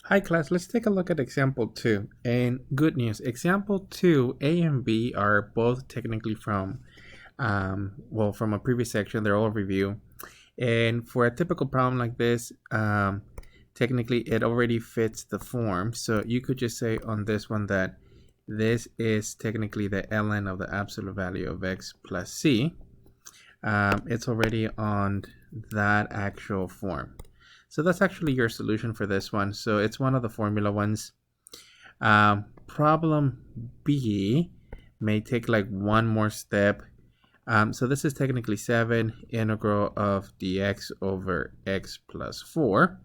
Hi class, let's take a look at example 2. And good news, example 2, A and B are both technically from, from a previous section, they're all review. And for a typical problem like this, technically it already fits the form. So you could just say on this one that this is technically the ln of the absolute value of x plus c. It's already on that actual form. So that's actually your solution for this one. So it's one of the formula ones. Problem B may take like one more step. So this is technically 7 integral of dx over x plus 4.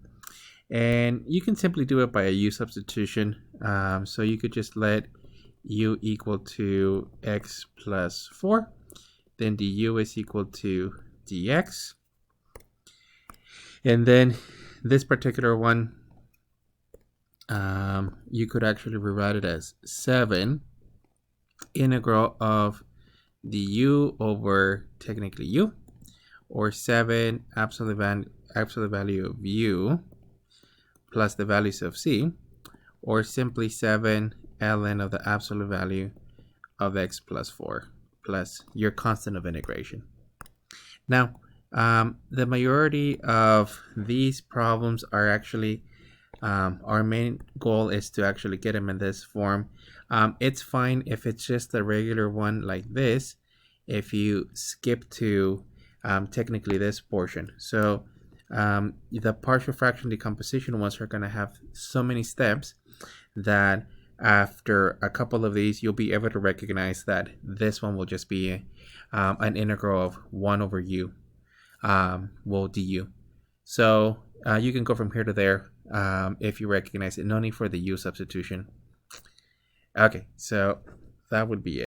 And you can simply do it by a u substitution. So you could just let u equal to x plus 4. Then du is equal to dx. And then this particular one, you could actually rewrite it as 7 integral of du over technically u, or 7 absolute value of u plus the values of c, or simply 7 ln of the absolute value of x plus 4 plus your constant of integration. Now, the majority of these problems are actually, our main goal is to actually get them in this form. It's fine if it's just a regular one like this, if you skip to technically this portion. So the partial fraction decomposition ones are going to have so many steps that after a couple of these, you'll be able to recognize that this one will just be an integral of 1 over u. Du. So you can go from here to there if you recognize it. No need for the u substitution. Okay, so that would be it.